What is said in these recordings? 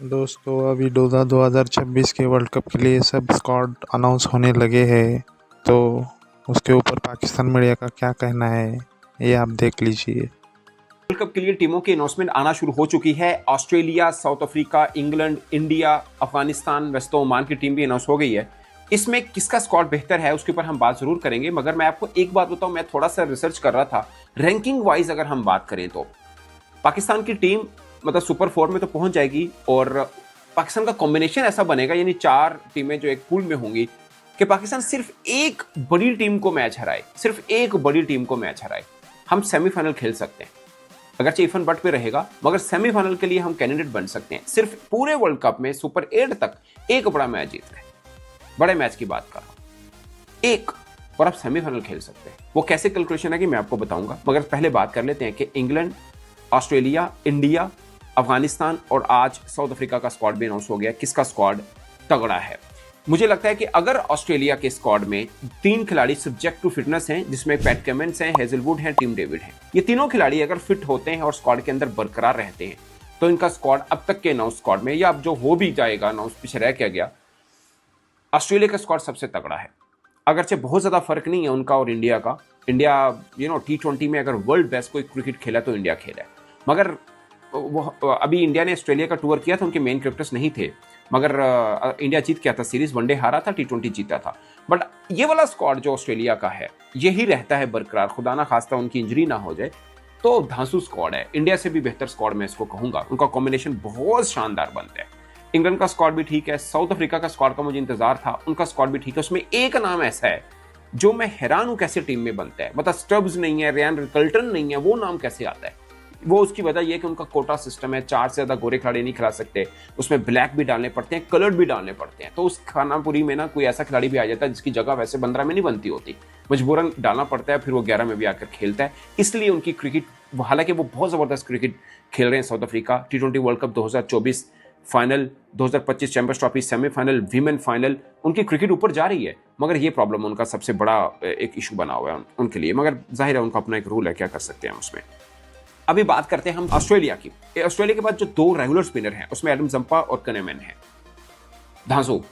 दोस्तों अभी 2026 के वर्ल्ड कप के लिए सब स्क्वाड अनाउंस होने लगे हैं, तो उसके ऊपर पाकिस्तान मीडिया का क्या कहना है ये आप देख लीजिए। वर्ल्ड कप के लिए टीमों की अनाउंसमेंट आना शुरू हो चुकी है। Australia, South Africa, England, India, Afghanistan, West Oman की टीम भी अनाउंस हो गई है। इसमें किसका स्क्वाड बेहतर है उसके ऊपर हम बात जरूर करेंगे, मगर मैं आपको एक बात बताऊं, मैं थोड़ा सा रिसर्च कर रहा था। रैंकिंग वाइज अगर हम बात करें तो पाकिस्तान की टीम मतलब सुपर 4 में तो पहुंच जाएगी, और पाकिस्तान का कॉम्बिनेशन ऐसा बनेगा, यानी 4 टीमें जो एक पूल में होंगी, कि पाकिस्तान सिर्फ एक बड़ी टीम को मैच हराए, सिर्फ एक बड़ी टीम को मैच हराए। हम सेमीफाइनल खेल सकते हैं, अगरचे इफन बट पे रहेगा, मगर सेमीफाइनल के लिए हम कैंडिडेट बन सकते हैं। सिर्फ पूरे वर्ल्ड कप में सुपर 8 तक एक बड़ा मैच जीत गए, बड़े मैच की बात कर रहा हूं, एक, और आप सेमीफाइनल खेल सकते हैं। वो कैसे कैलकुलेशन है कि मैं आपको बताऊंगा, मगर पहले बात कर लेते हैं कि इंग्लैंड, ऑस्ट्रेलिया, इंडिया, अफगानिस्तान और आज साउथ अफ्रीका का स्क्वाड भी अनाउंस हो गया। किसका स्क्वाड तगड़ा है? मुझे लगता है कि अगर ऑस्ट्रेलिया के स्क्वाड में 3 खिलाड़ी सब्जेक्ट टू फिटनेस हैं, जिसमें पैट कमिंस हैं, हेजलवुड हैं, टीम डेविड हैं, ये तीनों खिलाड़ी अगर फिट होते हैं और स्क्वाड के अंदर बरकरार रहते हैं, तो इनका स्क्वाड अब तक के अनाउंस स्क्वाड में, या अब जो हो भी जाएगा अनाउंस, पीछे रह क्या गया, ऑस्ट्रेलिया का स्क्वाड सबसे तगड़ा है। अगरचे बहुत ज्यादा फर्क नहीं है उनका और इंडिया का। इंडिया T20 में अगर वर्ल्ड बेस्ट कोई क्रिकेट खेला तो इंडिया खेला है, मगर वो अभी इंडिया ने ऑस्ट्रेलिया का टूर किया था, उनके मेन क्रिकेटर्स नहीं थे, मगर इंडिया जीत गया था सीरीज, वनडे हारा था, T20 जीता था। बट ये वाला स्क्वाड जो ऑस्ट्रेलिया का है, यही रहता है बरकरार, खुदा ना खास्ता उनकी इंजरी ना हो जाए, तो धांसू स्क्वाड है। इंडिया से भी बेहतर स्क्वाड मैं इसको कहूंगा, उनका कॉम्बिनेशन बहुत शानदार बनता है। इंग्लैंड का स्क्वाड भी ठीक है, साउथ अफ्रीका का स्क्वाड का मुझे इंतजार था, उनका स्क्वाड भी ठीक है। उसमें एक नाम ऐसा है जो मैं हैरान हूं कैसे टीम में बनता है, मतलब स्टब्स नहीं है, रियान रिकल्टन नहीं है, वो नाम कैसे आता है? वो उसकी वजह यह कि उनका कोटा सिस्टम है, 4 से ज्यादा गोरे खिलाड़ी नहीं खिला सकते, उसमें ब्लैक भी डालने पड़ते हैं, कलर्ड भी डालने पड़ते हैं। तो उस खानापुरी में ना कोई ऐसा खिलाड़ी भी आ जाता है जिसकी जगह वैसे 15 में नहीं बनती होती, मजबूरन डालना पड़ता है, फिर वो 11 में भी आकर खेलता है। इसलिए उनकी क्रिकेट, हालांकि वो बहुत जबरदस्त क्रिकेट खेल रहे हैं south Africa, T20 world cup 2024 final, 2025 champions trophy semifinal, women final, उनकी क्रिकेट ऊपर जा रही है, मगर ये प्रॉब्लम उनका सबसे बड़ा एक इशू बना हुआ है उनके लिए। मगर जाहिर है उनका अपना एक रूल है, क्या कर सकते हैं उसमें। अभी बात करते हैं हम ऑस्ट्रेलिया की। ऑस्ट्रेलिया के बाद जो 2 रेगुलर स्पिनर हैं, उसमें एडम जंपा और कनेमैन है। धांसू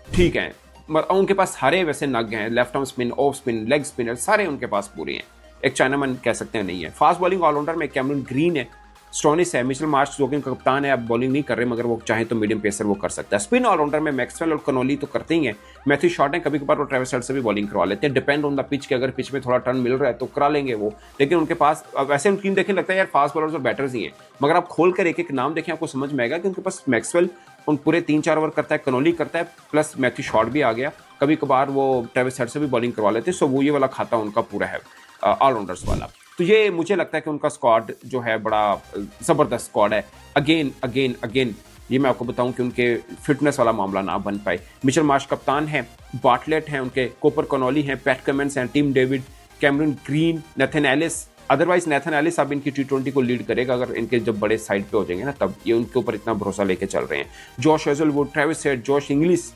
ठीक है, उनके पास सारे वैसे नग हैं, left arm spin, off spin, leg spinner, सारे उनके पास पूरे हैं। एक चाइनामैन कह सकते हैं नहीं है। फास्ट बॉलिंग ऑलराउंडर में कैमरन ग्रीन है, स्टोनिस है, मिचेल मार्श जो कि उनका कप्तान है, अब बॉलिंग नहीं कर रहे, मगर वो चाहे तो मीडियम पेसर वो कर सकता है। स्पिन ऑलराउंडर में मैक्सवेल और कनोली तो करते ही हैं, मैथ्यू शॉट है, कभी कभार वो ट्रेविस हेड से भी बॉलिंग करवा लेते हैं, डिपेंड ऑन द पिच के, अगर पिच में थोड़ा टर्न मिल रहा है तो करा लेंगे वो। लेकिन उनके पास वैसे टीम देखें लगता है यार फास्ट बॉलर्स और बैटर्स ही हैं, मगर आप खोल कर एक एक नाम देखें आपको समझ में आएगा कि उनके पास मैक्सवेल उन पूरे 3-4 ओवर करता है, कनोली करता है, प्लस मैथ्यू शॉट भी आ गया, कभी कभार वो ट्रेविस हेड से भी बॉलिंग करवा लेते हैं। सो वो ये वाला खाता उनका पूरा है ऑलराउंडर्स वाला। तो ये मुझे लगता है कि उनका स्क्वाड जो है बड़ा ज़बरदस्त स्क्वाड है। अगेन ये मैं आपको बताऊं कि उनके फिटनेस वाला मामला ना बन पाए। मिचेल मार्श कप्तान हैं, बाटलेट हैं उनके, कोपर कनोली हैं, पैट कमिंस हैं, team David, Cameron green, Nathan Ellis. Otherwise Nathan Ellis अब इनकी T20 को लीड करेगा, अगर इनके जब बड़े साइड पे हो जाएंगे ना, तब ये उनके ऊपर इतना भरोसा लेके चल रहे हैं। Josh Hazlewood, Travis Head, Josh Inglis,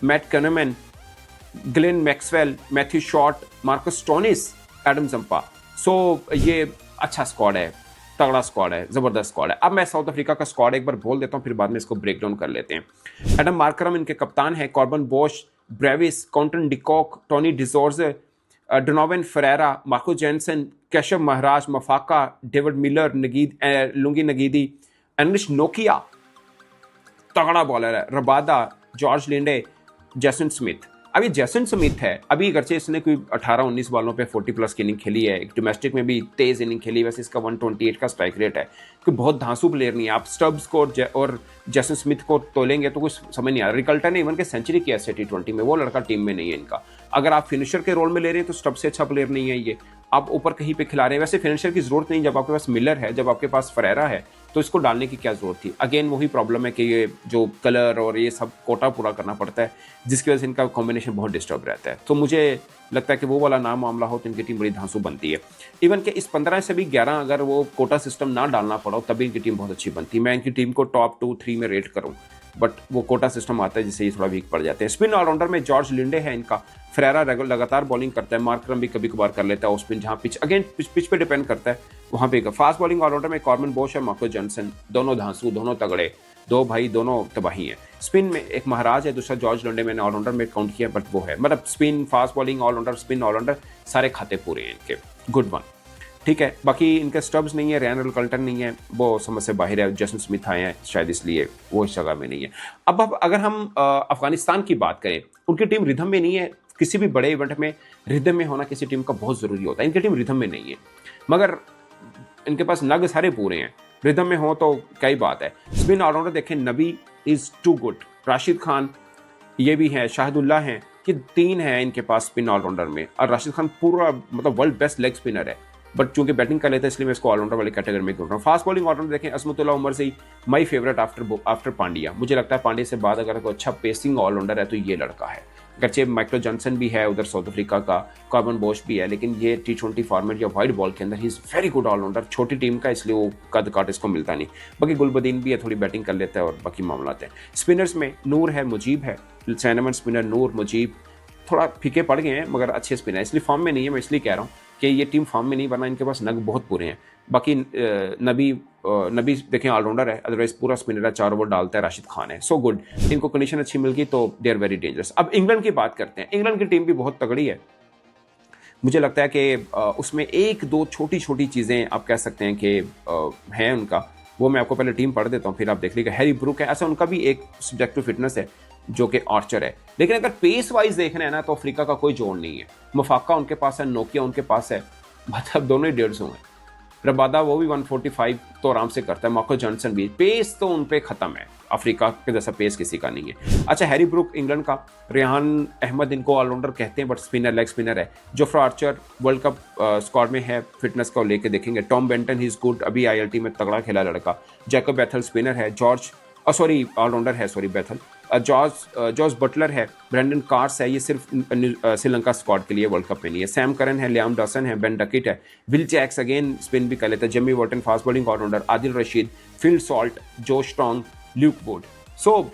Matt Kuhnemann, Glenn Maxwell, Matthew Short, Marcus Stoinis, Adam Zampa. So ये अच्छा स्क्वाड है, तगड़ा स्क्वाड है, जबरदस्त स्क्वाड है। अब मैं साउथ अफ्रीका का स्क्वाड एक बार बोल देता हूं, फिर बाद में इसको ब्रेक डाउन कर लेते हैं। एडम मार्करम इनके कप्तान है, Corbin Bosch, Brevis, Quinton de Kock, Tony de Zorzi, Donovan Ferreira, Marco Jansen, Keshav Maharaj, Maphaka, David Miller, Lungi Ngidi, Anrich नोकिया, तगड़ा बॉलर है, Rabada, George Linde, Jason Smith. अभी जैसन स्मिथ है, अभी अगरचे इसने कोई 18-19 बॉलों पे 40 प्लस की इनिंग खेली है, डोमेस्टिक में भी तेज इनिंग खेली, वैसे इसका 128 का स्ट्राइक रेट है, कोई बहुत धांसू प्लेयर नहीं है। आप स्टब्स को और जैसन स्मिथ को तोलेंगे तो कुछ समझ नहीं आ रहा। रिकल्टन ने इवन के सेंचुरी किया है T20 में, वो लड़का टीम में नहीं है इनका। अगर आप फिनिशर के रोल में ले रहे हैं तो स्टब से अच्छा प्लेयर नहीं है ये, आप ऊपर कहीं पे खिला रहे हैं। वैसे फिनिशर की जरूरत नहीं, जब आपके पास मिलर है, जब आपके पास फरेरा है, तो इसको डालने की क्या जरूरत थी? अगेन वही प्रॉब्लम है कि ये जो कलर और ये सब कोटा पूरा करना पड़ता है, जिसकी वजह से इनका कॉम्बिनेशन बहुत डिस्टर्ब रहता है। तो मुझे लगता है कि वो वाला नाम मामला हो तो इनकी टीम बड़ी धांसू बनती है। इवन कि इस 15 से भी 11 अगर वो कोटा सिस्टम ना डालना पड़ा तभी इनकी टीम बहुत अच्छी बनती है। मैं इनकी टीम को टॉप 2-3 में रेट करूँ, बट वो कोटा सिस्टम आता है जिससे ये थोड़ा वीक पड़ जाते हैं। स्पिन ऑलराउंडर में जॉर्ज लिंडे है इनका, फरेरा लगातार बॉलिंग करता है, मार्करम भी कभी कभार कर लेता है, स्पिन जहां पिच पे डिपेंड करता है वहां पे। फास्ट बॉलिंग ऑलराउंडर में कॉर्बन बोश है, मार्को जॉनसन, दोनों धांसू, दोनों तगड़े। दो भाई दोनों तबाही हैं। स्पिन में एक महाराज है, दूसरा जॉर्ज लंडे, मैंने ऑलराउंडर में काउंट किया, बट वो है मतलब spin, fast bowling, allrounder, spin, allrounder, सारे खाते पूरे हैं इनके, गुड वन। ठीक है, बाकी इनके स्टब्स नहीं है, रैन कल्टन नहीं है, वो समझ से बाहर है, जसन स्मिथ आए हैं शायद इसलिए वो इस जगह में नहीं है। अब अगर हम अफगानिस्तान की बात करें, उनकी टीम रिदम में नहीं है। किसी भी बड़े इवेंट में रिदम में होना किसी टीम का बहुत ज़रूरी होता है, इनकी टीम रिदम में नहीं है, मगर इनके पास नग सारे पूरे हैं, रिदम में हो तो क्या ही बात है। स्पिन ऑलराउंडर देखें, Nabi is too good, Rashid Khan ये भी है, शाहिदुल्लाह हैं, ये 3 हैं इनके पास स्पिन ऑलराउंडर में, और राशिद खान पूरा मतलब वर्ल्ड बेस्ट लेग स्पिनर है, बट चूंकि बैटिंग कर लेता है इसलिए मैं इसको ऑलराउंडर वाली कैटेगरी में गिन रहा हूँ। फास्ट बॉलिंग ऑलराउंडर देखें, असमतुल्लाह उमर से माई फेवरेट आफ्टर पांड्या। मुझे लगता है पांड्या से बाद अगर कोई अच्छा पेसिंग ऑलराउंडर है तो ये लड़का है। अगरचे माइकल जॉनसन भी है उधर साउथ अफ्रीका का, कॉर्बन बोश भी है, लेकिन ये T20 फॉर्मेट या वाइड बॉल के अंदर ही इज़ वेरी गुड ऑलराउंडर। छोटी टीम का इसलिए वो कद काट इसको मिलता नहीं। बाकी गुलबदीन भी है, थोड़ी बैटिंग कर लेता है और बाकी मामला है। स्पिनर्स में नूर है, मुजीब है, चैनमन स्पिनर नूर, मुजीब थोड़ा फीके पड़ गए हैं मगर अच्छे स्पिनर है, इसलिए फॉर्म में नहीं है। मैं इसलिए कह रहा हूँ कि ये टीम फॉर्म में नहीं, वरना इनके पास नग बहुत पूरे हैं। बाकी नबी देखें ऑलराउंडर है, अदरवाइज पूरा स्पिनर है, 4 ओवर डालता है, राशिद खान है, सो गुड। इनको कंडीशन अच्छी मिल गई तो दे आर वेरी डेंजरस। अब इंग्लैंड की बात करते हैं, इंग्लैंड की टीम भी बहुत तगड़ी है। मुझे लगता है कि उसमें 1-2 छोटी छोटी चीज़ें आप कह सकते हैं कि हैं उनका, वो मैं आपको पहले टीम पढ़ देता हूँ, फिर आप देख लीजिएगा। हैरी ब्रूक है, ऐसा उनका भी एक सब्जेक्टिव फिटनेस है जो कि आर्चर है, लेकिन अगर पेस वाइज देखना है ना तो अफ्रीका का कोई जोड़ नहीं है। मफाका उनके पास है, नोकिया उनके पास है, मतलब दोनों ही 150 हैं। रबादा वो भी 145 तो आराम से करता है, मार्को जॉनसन भी। पेस तो उन पे ख़त्म है, अफ्रीका के जैसा पेस किसी का नहीं है। अच्छा, हैरी ब्रूक इंग्लैंड का, रेहान अहमद इनको ऑलराउंडर कहते हैं बट स्पिनर, लेग स्पिनर है। Jofra Archer world cup squad में है, फिटनेस को लेके देखेंगे। Tom Benton he is good, अभी ILT में तगड़ा खेला लड़का। जैकब बैथल स्पिनर है, ऑलराउंडर है, बेथल। जॉर्ज बटलर है, ब्रेंडन कार्स है, ये सिर्फ श्रीलंका स्क्वाड के लिए वर्ल्ड कप में नहीं है। सैम करन है, लियाम डॉसन है, बेन डकिट है, विल जैक्स अगेन स्पिन भी कर लेता है, Jamie Overton fast bowling allrounder, Adil Rashid, Phil Salt, Joe strong, Luke Wood. So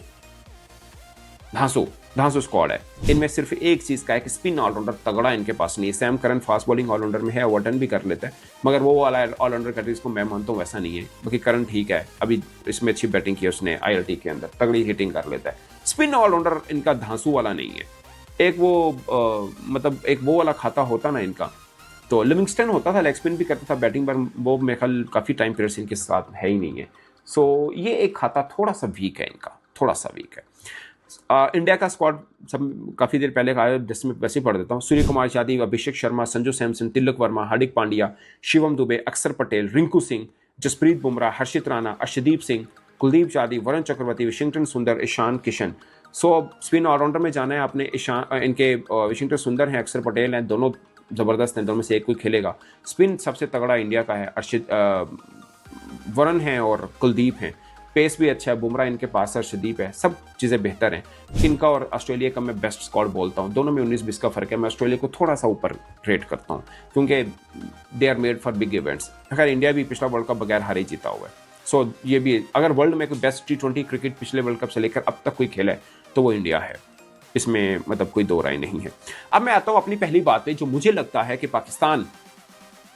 धांसू स्क्वाड है। इनमें सिर्फ एक चीज़ का है कि स्पिन ऑलराउंडर तगड़ा इनके पास नहीं है। Sam Curran fast bowling allrounder में है, वॉर्टन भी कर लेता है, मगर वो वाला ऑलराउंडर कैटेगरी को मैं मानता हूँ वैसा नहीं है। बाकी करन ठीक है, अभी इसमें अच्छी बैटिंग की उसने, ILT के अंदर तगड़ी हिटिंग कर लेता है। स्पिन ऑलराउंडर इनका धांसू वाला नहीं है। एक वो मतलब एक वो वाला खाता होता ना इनका, तो लिविंगस्टन होता था, लेग स्पिन भी करता था बैटिंग पर, वो मेरे ख्याल काफ़ी टाइम पीरियड से इनके साथ है ही नहीं है। सो ये एक खाता थोड़ा सा वीक है इनका, थोड़ा सा वीक है। इंडिया का स्क्वाड सब काफ़ी देर पहले का आया, जिसमें वैसे ही पढ़ देता हूँ। सूर्य कुमार यादव, अभिषेक शर्मा, संजू सैमसन, तिलक वर्मा, हार्दिक पांड्या, शिवम दुबे, अक्षर पटेल, रिंकू सिंह, जसप्रीत बुमराह, हर्षित राणा, अर्शदीप सिंह, कुलदीप यादव, वरुण चक्रवर्ती, विशिंगटन सुंदर, ईशान किशन। सो स्पिन ऑलराउंडर में जाना है आपने, इनके विशिंगटन सुंदर हैं, अक्षर पटेल हैं, दोनों ज़बरदस्त हैं, दोनों में से एक कोई खेलेगा। स्पिन सबसे तगड़ा इंडिया का है, वरुण हैं और कुलदीप हैं। पेस भी अच्छा है, बुमराह इनके पास, अर्शदीप है, सब चीज़ें बेहतर हैं। इनका और ऑस्ट्रेलिया का मैं बेस्ट स्क्वाड बोलता हूँ, दोनों में 19-20 का फर्क है। मैं ऑस्ट्रेलिया को थोड़ा सा ऊपर रेट करता हूँ क्योंकि they are made for big events. अगर इंडिया भी पिछला वर्ल्ड कप बगैर हारे जीता हुआ है, सो ये भी अगर वर्ल्ड में कोई बेस्ट T20 क्रिकेट पिछले वर्ल्ड कप से लेकर अब तक कोई खेला है तो वो इंडिया है, इसमें मतलब कोई दो राय नहीं है। अब मैं आता हूँ अपनी पहली बात पे, जो मुझे लगता है कि पाकिस्तान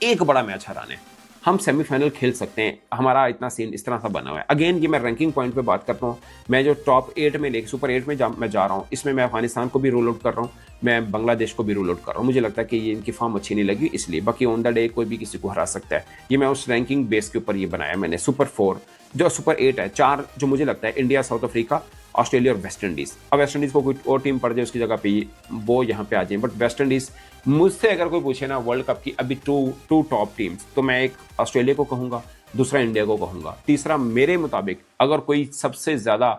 एक बड़ा मैच हराने, हम सेमीफाइनल खेल सकते हैं, हमारा इतना सीन इस तरह सा बना हुआ है। अगेन ये मैं रैंकिंग पॉइंट पे बात करता हूँ, मैं जो टॉप 8 में लेके सुपर 8 में मैं जा रहा हूँ, इसमें मैं अफगानिस्तान को भी रूल आउट कर रहा हूँ, मैं बांग्लादेश को भी रूल आउट कर रहा हूँ। मुझे लगता है कि ये इनकी फॉर्म अच्छी नहीं लगी इसलिए, बाकी ऑन द डे कोई भी किसी को हरा सकता है। ये मैं उस रैंकिंग बेस के ऊपर ये बनाया मैंने। सुपर 4 जो सुपर 8 है, 4 जो मुझे लगता है इंडिया, साउथ अफ्रीका, ऑस्ट्रेलिया और वेस्ट इंडीज़। अब वेस्ट इंडीज़ को कोई और टीम पड़ जाए उसकी जगह पे वो यहाँ पे आ जाए, बट वेस्ट इंडीज़ मुझसे अगर कोई पूछे ना वर्ल्ड कप की अभी टू टॉप टीम्स, तो मैं एक ऑस्ट्रेलिया को कहूँगा, दूसरा इंडिया को कहूँगा, तीसरा मेरे मुताबिक अगर कोई सबसे ज़्यादा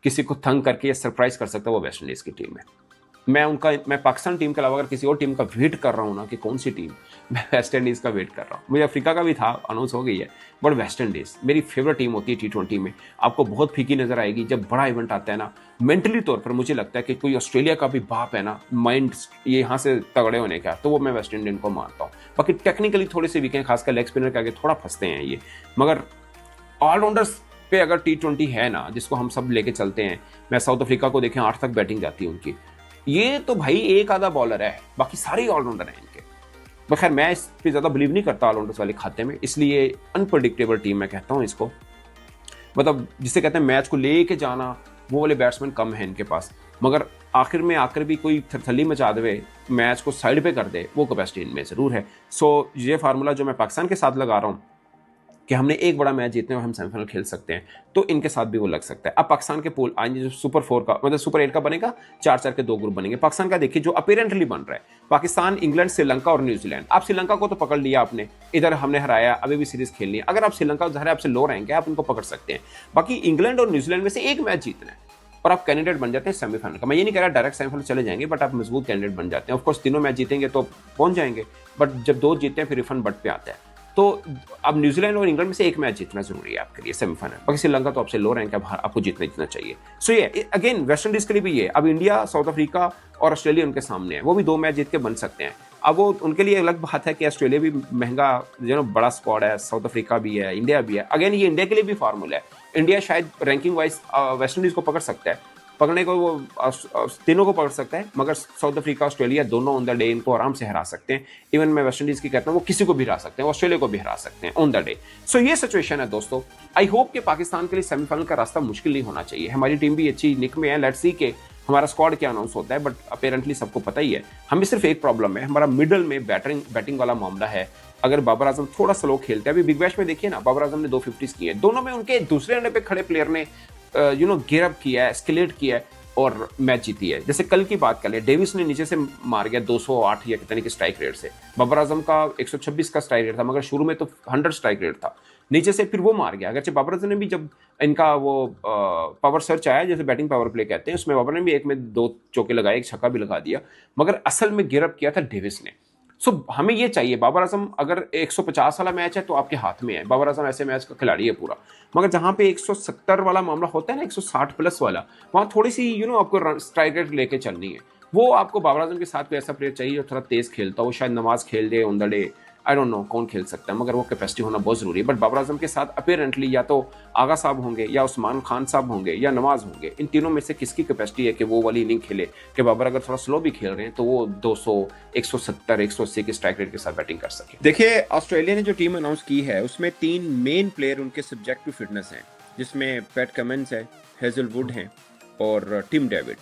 किसी को तंग करके या सरप्राइज कर सकता है वो वेस्ट इंडीज़ की टीम है। मैं पाकिस्तान टीम के अलावा अगर किसी और टीम का वेट कर रहा हूँ ना कि कौन सी टीम, मैं वेस्ट इंडीज़ का वेट कर रहा हूँ। मुझे अफ्रीका का भी था, अनाउंस हो गई है, बट वेस्ट इंडीज़ मेरी फेवरेट टीम होती है T20 में। आपको बहुत फीकी नजर आएगी जब बड़ा इवेंट आता है ना, मेंटली तौर पर मुझे लगता है कि कोई ऑस्ट्रेलिया का भी बाप है ना, माइंड ये यहाँ से तगड़े होने का, तो वो मैं वेस्ट इंडियन को मानता हूँ। बाकी टेक्निकली थोड़े से वीक हैं, खासकर लेग स्पिनर के आगे थोड़ा फंसते हैं ये, मगर ऑलराउंडर्स पे अगर T20 है ना जिसको हम सब लेके चलते हैं, मैं साउथ अफ्रीका को देखें 8 तक बैटिंग जाती है उनकी, ये तो भाई एक आधा बॉलर है, बाकी सारे ऑलराउंडर हैं इनके। पर खैर मैं इस पर ज़्यादा बिलीव नहीं करता ऑलराउंडर्स वाले खाते में, इसलिए अनप्रडिक्टेबल टीम मैं कहता हूँ इसको। मतलब जिसे कहते हैं मैच को लेके जाना, वो वाले बैट्समैन कम है इनके पास। मगर आखिर में आकर भी कोई थरथली मचा दे, मैच को साइड पे कर दे, वो कैपेसिटी इनमें ज़रूर है। सो ये फार्मूला जो मैं पाकिस्तान के साथ लगा रहा हूँ कि हमने एक बड़ा मैच जीतने और हम सेमीफाइनल खेल सकते हैं, तो इनके साथ भी वो लग सकता है। अब पाकिस्तान के पूल आएंगे जो सुपर 4 का मतलब सुपर 8 का बनेगा, 4-4 के 2 ग्रुप बनेंगे। पाकिस्तान का देखिए जो अपेरेंटली बन रहा है, पाकिस्तान, इंग्लैंड, श्रीलंका और न्यूजीलैंड। आप श्रीलंका को तो पकड़ लिया आपने, इधर हमने हराया, अभी भी सीरीज खेलनी है। अगर आप श्रीलंका ज़ाहिर आपसे लो रैंक है, आप उनको पकड़ सकते हैं। बाकी इंग्लैंड और न्यूजीलैंड में से एक मैच जीतना है और आप कैंडिडेट बन जाते हैं सेमीफाइनल का। मैं ये नहीं कह रहा डायरेक्ट सेमीफाइनल चले जाएंगे, बट आप मजबूत कैंडिडेट बन जाते हैं। ऑफकोर्स तीनों मैच जीतेंगे तो पहुंच जाएंगे, बट जब 2 जीतते हैं फिर रिफंड बट पे आता है। तो अब न्यूजीलैंड और इंग्लैंड में से एक मैच जीतना जरूरी है आपके लिए सेमीफाइनल। बाकी श्रीलंका तो आपसे लो रैंक है, आपको जीतना चाहिए। सो ये अगेन वेस्ट इंडीज के लिए भी ये, अब इंडिया, साउथ अफ्रीका और ऑस्ट्रेलिया उनके सामने है, वो भी 2 मैच जीत के बन सकते हैं। अब वो उनके लिए अलग बात है कि ऑस्ट्रेलिया भी महंगा बड़ा स्क्वाड है, साउथ अफ्रीका भी है, इंडिया भी है। अगेन ये इंडिया के लिए भी फार्मूला है। इंडिया शायद रैंकिंग वाइज वेस्ट इंडीज को पकड़ सकता है, पकड़ने को वो तीनों को पकड़ सकता है, मगर साउथ अफ्रीका, ऑस्ट्रेलिया दोनों ऑन द डे इनको आराम से हरा सकते हैं। इवन मैं वेस्ट इंडीज की कहता हूँ वो किसी को भी हरा सकते हैं, ऑस्ट्रेलिया को भी हरा सकते हैं ऑन द डे। सो ये सिचुएशन है दोस्तों। आई होप कि पाकिस्तान के लिए सेमीफाइनल का रास्ता मुश्किल नहीं होना चाहिए। हमारी टीम भी अच्छी निक में है, लेट्स सी के हमारा स्क्वाड क्या अनाउंस होता है, बट अपेरेंटली सबको पता ही है। हमें सिर्फ एक प्रॉब्लम है, हमारा मिडल में बैटिंग वाला मामला है। अगर बाबर आजम थोड़ा स्लो खेलते हैं, अभी बिग बैश में देखिए ना, बाबर आजम ने 2 50s किए, दोनों में उनके दूसरे अंडे पे खड़े प्लेयर ने गियर अप किया है, एस्केलेट किया है और मैच जीती है। जैसे कल की बात कर ले, डेविस ने नीचे से मार गया 208 या कितने की स्ट्राइक रेट से, बाबर आजम का 126 का स्ट्राइक रेट था, मगर शुरू में तो 100 स्ट्राइक रेट था, नीचे से फिर वो मार गया। अगरचे बाबर आजम ने भी जब इनका वो पावर सर्च आया, जैसे बैटिंग पावर प्ले कहते हैं, उसमें बाबर ने भी एक में 2 चौके लगाए, एक छक्का भी लगा दिया, मगर असल में गियर अप किया था डेविस ने। सो हमें ये चाहिए, बाबर आजम अगर 150 वाला मैच है तो आपके हाथ में है, बाबर आजम ऐसे मैच का खिलाड़ी है पूरा। मगर जहां पे 170 वाला मामला होता है ना, 160 प्लस वाला, वहां थोड़ी सी आपको स्ट्राइक रेट लेके चलनी है। वो आपको बाबर आजम के साथ कोई ऐसा प्लेयर चाहिए जो थोड़ा तेज खेलता हो, शायद नमाज खेल दे on the day, I don't know कौन खेल सकता है, मगर वो कैपेसिटी होना बहुत जरूरी है। बट बाबर आजम के साथ अपेरेंटली या तो आगा साहब होंगे, या उस्मान खान साहब होंगे, या नवाज होंगे। इन तीनों में से किसकी कैपेसिटी है कि वो वाली इनिंग खेले कि बाबर अगर थोड़ा स्लो भी खेल रहे हैं तो वो 200, 170, 180 की स्ट्राइक रेट के साथ बैटिंग कर सके। देखिए ऑस्ट्रेलिया ने जो टीम अनाउंस की है उसमें 3 मेन प्लेयर उनके सब्जेक्टिव फिटनेस हैं, जिसमें पैट कमिंस है, हेजलवुड हैं और टिम डेविड।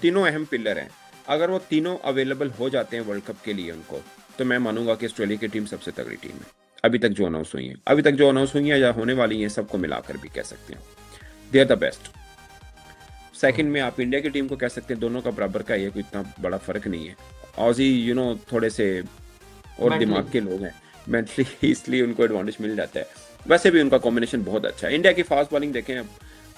तीनों अहम पिलर हैं। अगर वो तीनों अवेलेबल हो जाते हैं वर्ल्ड कप के लिए उनको, तो मैं मानूंगा कि ऑस्ट्रेलिया की टीम सबसे तगड़ी टीम है अभी तक जो अनाउंस हुई हैं या होने वाली हैं, सबको मिलाकर भी कह सकते हैं they are the best. Second में आप इंडिया की टीम को कह सकते हैं, दोनों का बराबर का ही है, कोई इतना बड़ा फर्क नहीं है। ऑजी थोड़े से और दिमाग के लोग हैं मेंटली, इसलिए उनको एडवांटेज मिल जाता है। वैसे भी उनका कॉम्बिनेशन बहुत अच्छा है। इंडिया की फास्ट बॉलिंग देखें, अब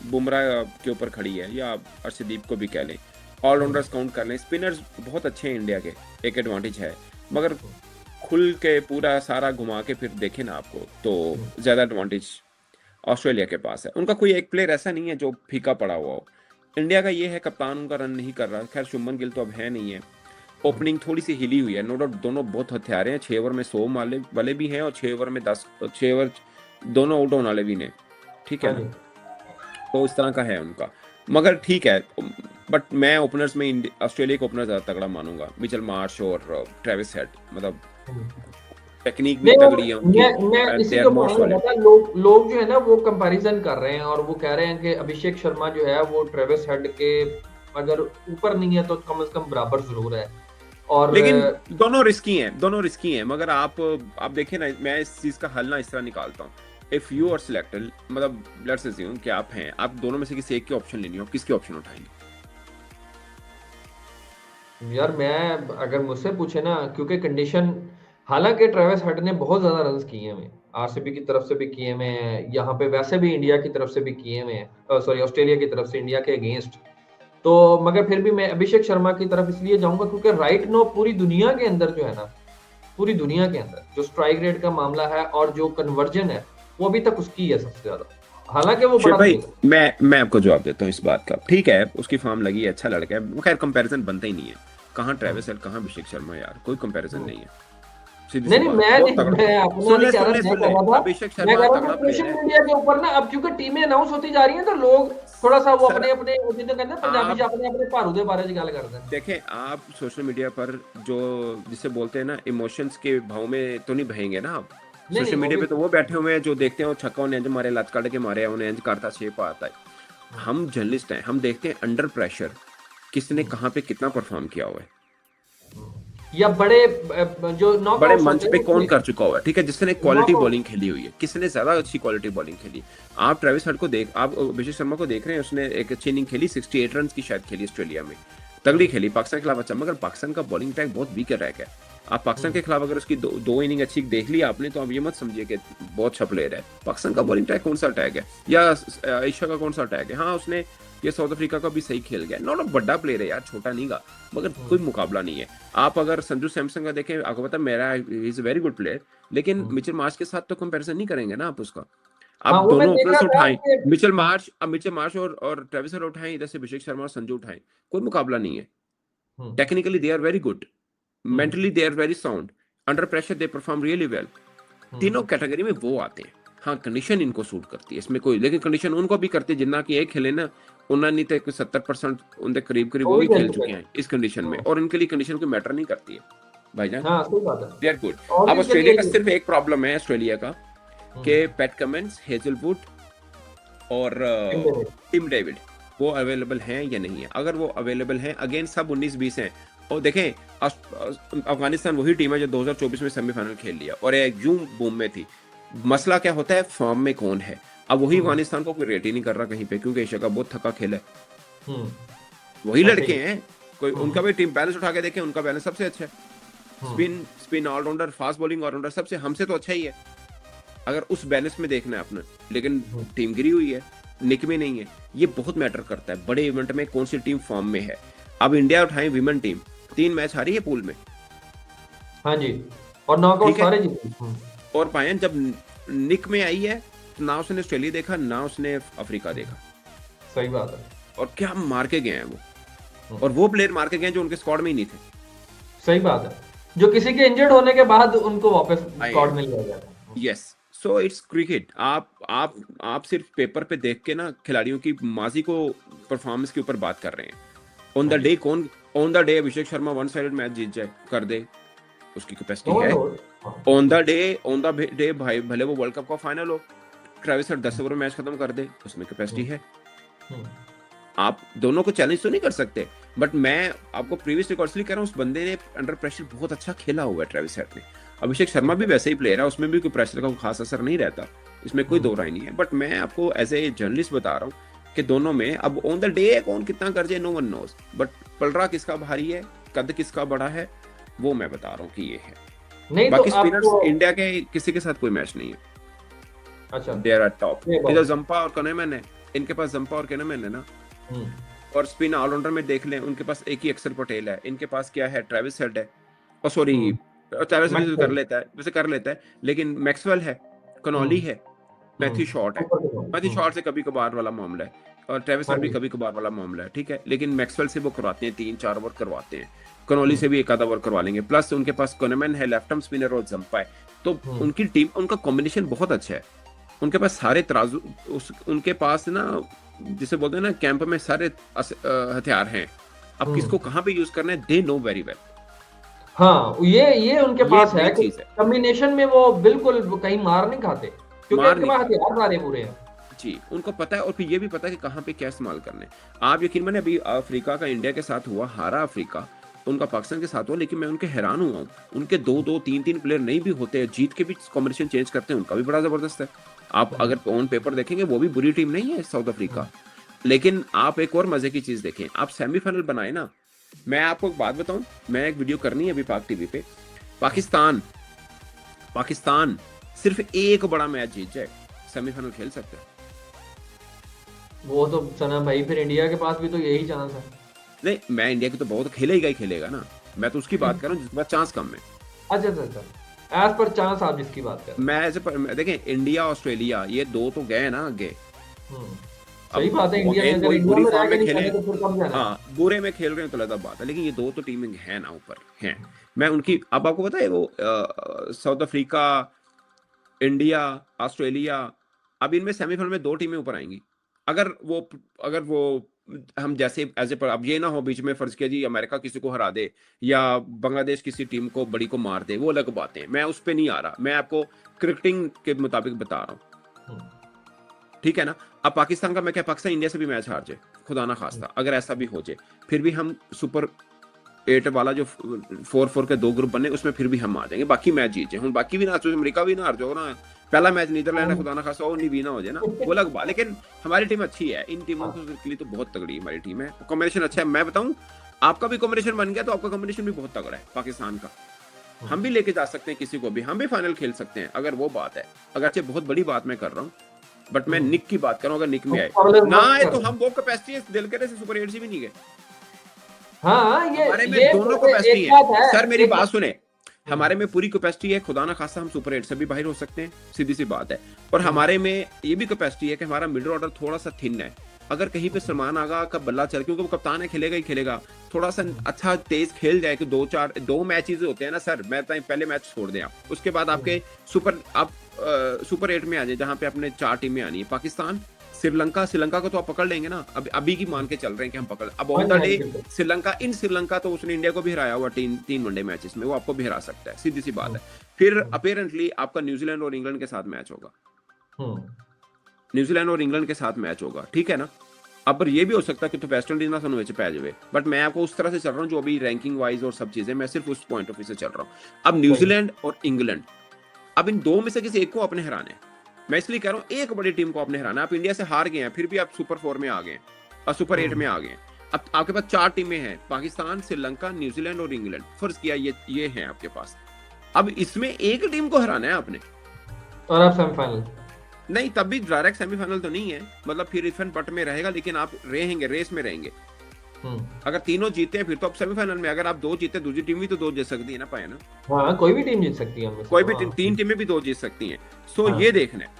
बुमराह के ऊपर खड़ी है, या अर्शदीप को भी कह लें, ऑलराउंडर्स काउंट कर लें, स्पिनर्स बहुत अच्छे हैं इंडिया के, एक एडवांटेज है। मगर खुल के पूरा सारा घुमा के फिर देखें ना आपको, तो ज़्यादा एडवांटेज ऑस्ट्रेलिया के पास है। उनका कोई एक प्लेयर ऐसा नहीं है जो फीका पड़ा हुआ हो। इंडिया का ये है, कप्तान उनका रन नहीं कर रहा, खैर शुभमन गिल तो अब है नहीं है। ओपनिंग थोड़ी सी हिली हुई है, नो डाउट दोनों बहुत हथियारे हैं, 6 ओवर में 100 वाले भी हैं और 6 ओवर में 6 ओवर दोनों आउट होने वाले भी ने, ठीक है ना, तो इस तरह का है उनका। मगर ठीक है, बट मैं ओपनर्स में ऑस्ट्रेलिया के ओपनर ज़्यादा तगड़ा मानूंगा, मिचेल मार्श और ट्रेविस हेड। मतलब टेक्निक भी तगड़ी है उनकी। मैं इसी को बोलने लगा था, लोग जो है ना वो कंपैरिजन कर रहे हैं और वो कह रहे हैं कि अभिषेक शर्मा जो है वो ट्रेविस हेड के अगर ऊपर नहीं है तो कम से कम बराबर जरूर है। और लेकिन दोनों रिस्की हैं। मगर आप देखें ना, मैं इस चीज का हल ना इस तरह निकालता हूँ। इफ यू आर सिलेक्टेड, मतलब लेट्स अज्यूम कि आप हैं, आप दोनों में से किसी एक की ऑप्शन लेनी हो, किसकी ऑप्शन उठाएंगे? यार मैं अगर मुझसे पूछे ना, क्योंकि कंडीशन, हालांकि ट्रेविस हेड ने बहुत ज्यादा रन्स किए हैं, आरसीबी की तरफ से भी किए हुए हैं, यहाँ पे वैसे भी इंडिया की तरफ से भी किए हुए हैं, सॉरी ऑस्ट्रेलिया की तरफ से इंडिया के अगेंस्ट। तो मगर फिर भी मैं अभिषेक शर्मा की तरफ इसलिए जाऊंगा क्योंकि राइट नो पूरी दुनिया के अंदर जो है ना, पूरी दुनिया के अंदर जो स्ट्राइक रेट का मामला है और जो कन्वर्जन है वो अभी तक उसकी है सबसे ज्यादा। हालांकि वो बड़ा भाई मैं आपको जवाब देता हूँ इस बात का। ठीक है, उसकी फॉर्म लगी है, अच्छा लड़का है, खैर कंपैरिजन बनता ही नहीं है। कहाँ ट्रेविस हेड, कहाँ अभिषेक शर्मा, यार कोई कंपैरिजन नहीं है। नहीं मैं अपना नहीं कह रहा, मैं कह रहा था सोशल मीडिया के ऊपर ना, अब क्योंकि टीमें अनाउंस होती जा रही हैं तो लोग थोड़ा सा वो अपने जिन्हें कहते हैं पंजाबी अपने भारू दे बारे में गल करते हैं। देखें, आप सोशल मीडिया पर जो जिसे बोलते हैं ना, इमोशंस के भाव में तो नहीं बहेंगे ना आप। नहीं नहीं सोशल वो मीडिया भी पे तो वो बैठे हुए हैं जो देखते हैं वो छक्का उन्हें इंज मारे, लत काट के मारे, उन्हें इंज करता शेप आता है। हम जर्नलिस्ट हैं, हम देखते हैं अंडर प्रेशर किसने कहाँ पे कितना परफॉर्म किया हुआ है, या बड़े जो बड़े नॉकआउट्स मंच होते हैं पे कौन उसमें कर चुका हुआ है, ठीक है, जिसने क्वालिटी नॉकआउट। बॉलिंग खेली हुई है, किसने ज्यादा अच्छी क्वालिटी बॉलिंग खेली। आप ट्रेविस हेड को देख, आप अभिषेक शर्मा को देख रहे हैं, उसने एक अच्छी इनिंग खेली, 68 रन की शायद खेली ऑस्ट्रेलिया में, तगड़ी खेली पाकिस्तान के खिलाफ अच्छा, मगर पाकिस्तान का बॉलिंग अटैक बहुत वीक रह गया। आप पाकिस्तान के खिलाफ अगर उसकी दो इनिंग अच्छी देख ली आपने, तो आप ये मत समझिए कि बहुत अच्छा प्लेयर है। पाकिस्तान का बॉलिंग अटैक कौन सा अटैक है, या एशिया का कौन सा अटैक है। हाँ उसने ये साउथ अफ्रीका का भी सही खेल गया, नॉट अ बड़ा प्लेयर है यार, छोटा नहीं गा, मगर कोई मुकाबला नहीं है। आप अगर संजू सैमसन का देखें, आपको पता है मेरा is a very good player, लेकिन मिचेल मार्श के साथ तो कंपैरिजन नहीं करेंगे ना आप उसका। हाँ आप वो मैं दोनों देखा ओपनर्स था उठाएं, कि मिचेल मार्श, अब मिचेल मार्श और ट्रेविस हेड उठाएं, इधर से अभिषेक शर्मा और संजू उठाएं, कोई मुकाबला नहीं है। Hmm, technically they are very good, hmm, mentally they are very sound, under pressure they perform really well. तीनों हम्म, कैटेगरी में वो आते हैं। हाँ कंडीशन इनको सूट करती है इसमें कोई, लेकिन कंडीशन उनको भी करती है जिन्ना की एक खेले ना, उन्ना नहीं तो 70% उनके करीब करीब वो वो भी ही खेल खेल चुके चुके हैं। हैं इस कंडीशन में, हम्म, और इनके लिए कंडीशन कोई मैटर नहीं करती है भाईजान, हाँ सही बात है। They are good. अब ऑलवेज के ऑस्ट्रेलिया लिए का सिर्फ एक प्रॉब्लम है, ऑस्ट्रेलिया का, हम्म, कि पैट कमिंस, हेजलवुड और टीम डेविड। टिम डेविड वो अवेलेबल हैं या नहीं है। अगर वो अवेलेबल हैं, अगेन सब 19-20 हैं, और देखें अफगानिस्तान वही टीम है जो 2024 में सेमीफाइनल खेल लिया और एक जूम बूम में थी। मसला क्या होता है, फॉर्म में कौन है। अब वही हम्म, अफगानिस्तान को कोई रेट ही नहीं कर रहा कहीं पे, क्योंकि एशिया का बहुत थका खेल है, हम्म, वही ऐसे लड़के ही। हैं। कोई हम्म, उनका भी टीम बैलेंस उठा के देखें, उनका बैलेंस सबसे अच्छा है, hmm, spin spin allrounder, fast bowling allrounder, सबसे हमसे तो अच्छा ही है अगर उस बैलेंस में देखना है अपने। लेकिन हम्म, टीम गिरी हुई है, निक में नहीं है, ये बहुत मैटर करता है बड़े इवेंट में कौन सी टीम फॉर्म में है। अब इंडिया उठाएं विमेन टीम, 3 मैच हारी है पूल में, हाँ जी, और नॉकआउट ठीक है, सारे जीते। और पायन जब निक में आई है तो ना उसने ऑस्ट्रेलिया देखा ना उसने अफ्रीका देखा, सही बात है। और क्या मार के गए हैं वो, हम्म, और वो प्लेयर मार के गए हैं जो उनके स्क्वाड में ही नहीं थे। सही बात है, जो किसी के इंजर्ड होने के बाद उनको वापस आए स्क्वाड में लिया जाता है। Yes, so it's cricket. आप सिर्फ पेपर पे देख के ना खिलाड़ियों की माजी को परफॉर्मेंस के ऊपर बात कर रहे हैं। ऑन द हाँ जी, डे कौन, on the day Abhishek Sharma one sided match जीत जाए कर दे, उसकी कैपेसिटी नो वन है। नोज। ऑन द डे भाई भले वो वर्ल्ड कप का फाइनल हो, ट्रेविस हेड 10 ओवर में मैच खत्म कर दे, उसमें कैपेसिटी है। आप दोनों को चैलेंज तो नहीं कर सकते, बट मैं आपको प्रीवियस रिकॉर्ड इसलिए कह रहा हूँ, उस बंदे ने अंडर प्रेशर बहुत अच्छा खेला हुआ है ट्रेविस हेड ने। अभिषेक शर्मा भी वैसे ही प्लेयर है, उसमें भी कोई प्रेशर का खास असर नहीं रहता, इसमें कोई दो राय नहीं है। बट मैं आपको एज ए जर्नलिस्ट बता रहा हूँ कि दोनों में अब ऑन द डे कौन कितना कर जाए नो वन नोज, बट पलड़ा किसका भारी है, कद किसका बड़ा है, वो मैं बता रहा हूँ कि ये है। नहीं तो बाकी स्पिनर्स आपको इंडिया के किसी के साथ कोई मैच नहीं है, अच्छा दे आर एट टॉप। ये इधर बात। जंपा और कनेमैन है, इनके पास जंपा और कनेमैन है ना। हम्म, और स्पिन ऑलराउंडर में देख लें, उनके पास एक ही अक्षर पटेल है, इनके पास क्या है, ट्रेविस हेड है, और सॉरी हम्म, ट्रेविस हेड तो कर मैक्सवेल लेता है, वैसे कर लेता है, लेकिन मैक्सवेल है, कनौली है, मैथ्यू शॉर्ट है। ऊपर के लोग, मैथ्यू शॉर्ट से कभी कभार वाला मामला है, और ट्रेविस हाँ हेड भी जी, कभी कभार वाला मामला है, ठीक है, लेकिन मैक्सवेल से वो करवाते हैं 3-4 ओवर करवाते हैं, कनौली हम्म, से भी एक आधा ओवर करवा लेंगे, प्लस उनके पास कनेमैन है लेफ्ट आर्म स्पिनर और जंपा है। तो हम्म, उनकी टीम, उनका कॉम्बिनेशन बहुत अच्छा है, उनके पास सारे तराजू, उनके पास ना जिसे बोलते हैं ना कैंप में सारे हथियार हैं। अब किसको कहाँ पे यूज करना है, दे नो वेरी वेल। हाँ ये उनके ये पास है बड़ी कि चीज है, कॉम्बिनेशन में वो बिल्कुल कहीं मार नहीं खाते, क्योंकि मार उनके नहीं पास खाते हथियार सारे पूरे हैं। जी, उनको पता है, और फिर ये भी पता है कि कहाँ पे क्या इस्तेमाल करना है। आप यकीन माने अभी अफ्रीका का इंडिया के साथ हुआ, हारा अफ्रीका, उनका पाकिस्तान के साथ हुआ, लेकिन मैं उनके हैरान हुआ हूँ, उनके 2-2 3-3 प्लेयर नहीं भी होते हैं, जीत के भी कॉम्बिनेशन चेंज करते हैं, उनका भी बड़ा जबरदस्त है। आप अगर ऑन पेपर देखेंगे वो भी बुरी टीम नहीं है साउथ अफ्रीका। लेकिन आप एक और मजे की चीज देखें, आप सेमीफाइनल बनाए ना, मैं आपको एक बात बताऊं, मैं एक वीडियो करनी है अभी पाक टीवी पे, पाकिस्तान पाकिस्तान सिर्फ एक बड़ा मैच जीत जाए, सेमीफाइनल खेल सकते हैं। वो तो सना भाई, फिर इंडिया के पास भी तो यही चांस है। नहीं, मैं इंडिया की तो बहुत खेलेगा ही खेलेगा ना, मैं तो उसकी बात कर रहा हूँ जिसके पास चांस कम है। अच्छा अच्छा अच्छा, एज पर चांस आप जिसकी बात कर रहे मैं ऐसे देखें, इंडिया ऑस्ट्रेलिया ये दो तो गए ना आगे। हैं। अब सही बात है, वो इंडिया में अगेन अगर वही इंडिया बुरी में रह फॉर्म के में नहीं खेले, खेले तो फिर कब जाना है? हाँ बुरे में खेल रहे हैं तो अलग बात है, लेकिन ये दो तो टीमें हैं ना ऊपर हैं। मैं उनकी, अब आपको पता है वो साउथ अफ्रीका, इंडिया, ऑस्ट्रेलिया, अब इनमें सेमीफाइनल में 2 टीमें ऊपर आएंगी। अगर वो हम जैसे एज ए, अब ये ना हो बीच में फर्ज किया जी अमेरिका किसी को हरा दे या बांग्लादेश किसी टीम को बड़ी को मार दे, वो अलग बातें हैं, मैं उस पर नहीं आ रहा, मैं आपको क्रिकेटिंग के मुताबिक बता रहा हूँ, ठीक है ना। अब पाकिस्तान का मैं क्या, पाकिस्तान इंडिया से भी मैच हार जाए, खुदा ना खास्ता अगर ऐसा भी हो जाए, फिर भी हम सुपर 8 वाला जो 4-4 के 2 ग्रुप बने उसमें फिर भी हम आ जाएंगे, बाकी मैच जीत जाए, हम बाकी भी ना, अमेरिका भी ना हार जाओ ना, पहला मैच नीदरलैंड है खुदा ना खास्ता वो नहीं भी ना हो जाए ना, वो अलग बात। लेकिन हमारी टीम अच्छी है, इन टीमों के लिए तो बहुत तगड़ी हमारी टीम है, कॉम्बिनेशन अच्छा है। मैं बताऊं आपका भी कॉम्बिनेशन बन गया तो आपका कॉम्बिनेशन भी बहुत तगड़ा है पाकिस्तान का, हम भी लेके जा सकते हैं किसी को भी, हम भी फाइनल खेल सकते हैं अगर वो बात है, अगरचे बहुत बड़ी बात मैं कर रहा हूँ, बट मैं निक की बात कर रहा हूँ, अगर निक में आए ना आए तो हम वो कैपेसिटी है दिल करे से सुपर 8 से भी नहीं गए। हाँ हमारे में ये दोनों कैपेसिटी एक है बात है, सर, मेरी एक बात सुने, हमारे में पूरी कैपेसिटी है, खुदा ना खास्ता हम सुपर 8 से भी बाहर हो सकते हैं, सीधी सी बात है। और हमारे में ये भी कैपेसिटी है कि हमारा मिडिल ऑर्डर थोड़ा सा थिन है, अगर कहीं पे सलमान आगा का बल्ला चल, क्योंकि वो कप्तान है, खेलेगा ही खेलेगा, थोड़ा सा अच्छा तेज खेल जाए कि 2 मैचेस होते हैं ना सर, मैं पहले मैच छोड़ दें आप, उसके बाद आपके सुपर 8 में आ जाए जहां पे अपने 4 टीमें आनी है, पाकिस्तान श्रीलंका को तो आप पकड़ लेंगे ना, अभी की मान के चल रहे हैं कि हम पकड़, अब ऑन द डे श्रीलंका तो उसने इंडिया को भी हराया हुआ 3 वनडे मैचेस में, वो आपको भी हरा सकता है, सीधी सी बात है। फिर अपेरेंटली आपका न्यूजीलैंड और इंग्लैंड के साथ मैच होगा, न्यूजीलैंड और इंग्लैंड के साथ मैच होगा, ठीक है ना। अब पर ये भी हो सकता है कि तो वेस्ट इंडीज ना सानू पै जाए, बट मैं आपको उस तरह से चल रहा हूँ जो अभी रैंकिंग वाइज और सब चीजें, मैं सिर्फ उस पॉइंट ऑफ व्यू से चल रहा हूँ। अब न्यूजीलैंड और इंग्लैंड, अब इन 2 में से किसी एक को अपने हराना है, मैं इसलिए कह रहा हूँ एक बड़ी टीम को आपने हराना। आप इंडिया से हार गए हैं, फिर भी आप सुपर 4 में आ गए और सुपर 8 में आ गए, अब आपके पास 4 टीमें हैं, पाकिस्तान, श्रीलंका, न्यूजीलैंड और इंग्लैंड, फर्ज किया ये हैं आपके पास, अब इसमें एक टीम को हराना है आपने, और आप सेमीफाइनल नहीं तब भी डायरेक्ट सेमीफाइनल तो नहीं है, मतलब फिर इफन पट में रहेगा, लेकिन आप रहेंगे, रेस में रहेंगे। अगर तीनों जीते हैं फिर तो आप सेमीफाइनल में, अगर आप 2 जीते, दूसरी टीम भी तो 2 जीत सकती है ना, पाए ना, हाँ कोई भी टीम जीत सकती है, कोई भी टीम, 3 टीमें भी 2 जीत सकती हैं, सो ये देखना है।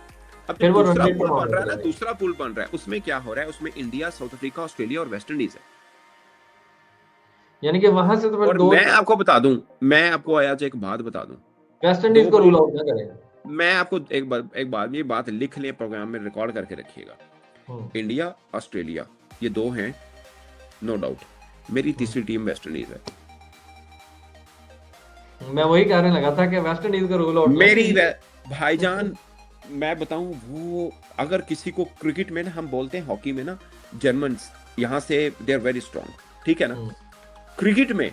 अब फिर जो वो दूसरा रणजी पूल ट्रॉफी बन रहा है ना, करेंगे। दूसरा पूल बन रहा है, उसमें क्या हो रहा है, उसमें इंडिया, साउथ अफ्रीका, ऑस्ट्रेलिया और वेस्ट इंडीज है, यानी कि वहां से तो फिर और 2 मैं आपको बता दूं, मैं आपको आज एक बात बता दूं, वेस्ट 2 इंडीज को बड़ी, रूल आउट ना करेगा। मैं आपको एक बात ये बात लिख लें, प्रोग्राम में रिकॉर्ड करके रखिएगा, इंडिया, ऑस्ट्रेलिया, ये 2 हैं नो डाउट, मेरी तीसरी टीम वेस्ट इंडीज है, मैं वही कहने लगा था कि वेस्ट इंडीज का रूल आउट मेरी भाईजान, मैं बताऊं वो, अगर किसी को क्रिकेट में ना, हम बोलते हैं हॉकी में ना, जर्मन यहां से दे आर वेरी स्ट्रांग, ठीक है ना, क्रिकेट में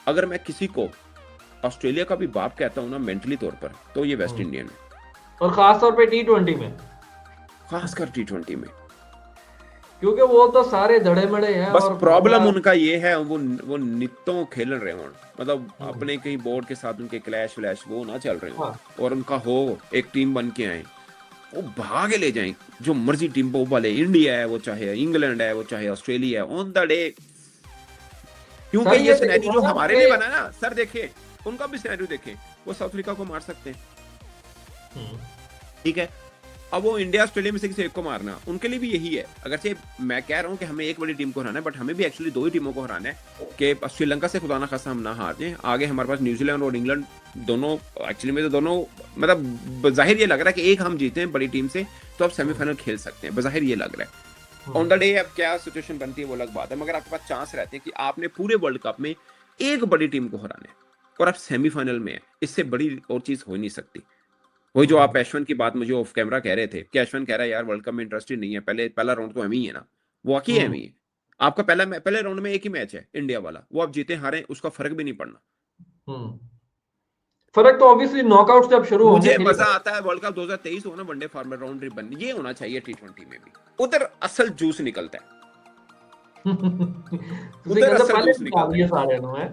अगर मैं किसी को ऑस्ट्रेलिया का भी बाप कहता हूं ना मेंटली तौर पर, तो ये वेस्ट इंडियन है, और खास तौर पे T20 में, खासकर T20 में, क्योंकि वो तो सारे धड़े मड़े हैं। बस और प्रॉब्लम उनका ये है, वो नित्यों खेल रहे हो, मतलब अपने कहीं बोर्ड के साथ उनके क्लैश व्लैश वो ना चल रहे हो, और उनका हो एक टीम बन के आए, वो भागे ले जाएं जो मर्जी टीम, वो वाले इंडिया है, वो चाहे इंग्लैंड है, वो चाहे ऑस्ट्रेलिया है, ऑन द डे, क्योंकि ये सिनेरियो जो हमारे लिए बना ना सर, देखे उनका भी सिनेरियो देखे, वो साउथ अफ्रीका को मार सकते हैं, ठीक है, अब वो इंडिया ऑस्ट्रेलिया में से किसी एक को मारना उनके लिए भी यही है, अगरचे मैं कह रहा हूँ कि हमें एक बड़ी टीम को हराना है, बट हमें भी एक्चुअली 2 ही टीमों को हराना है कि श्रीलंका से खुदा ना खास्ता हम ना हार जाएं, आगे हमारे पास न्यूजीलैंड और इंग्लैंड दोनों, एक्चुअली में तो दोनों, मतलब जाहिर ये लग रहा है कि एक हम जीते हैं बड़ी टीम से तो अब सेमीफाइनल खेल सकते हैं, बजाहिर ये लग रहा है, ऑन द डे अब क्या सिचुएशन बनती है वो अलग बात है, मगर आपके पास चांस रहते हैं कि आपने पूरे वर्ल्ड कप में एक बड़ी टीम को हराना है और आप सेमीफाइनल में है, इससे बड़ी और चीज हो नहीं सकती। वही जो आप ऐश्वर्न की बात मुझे ऑफ कैमरा कह रहे थे कि ऐश्वर्न कह रहा है यार वर्ल्ड कप में इंटरेस्टेड नहीं है, पहला राउंड तो एम ही है ना, वो वाकई एम ही है, आपका पहले राउंड में एक ही मैच है इंडिया वाला, वो आप जीते हारे उसका फर्क भी नहीं पड़ना, फर्क तो ऑब्वियसली नॉकआउट जब शुरू होंगे मुझे मजा आता है वर्ल्ड कप 2023 हो ना, वनडे फॉर्मेट राउंड ट्रिबन ये होना चाहिए, T20 में भी उधर असल जूस निकलता है, उधर असल जूस निकलता है,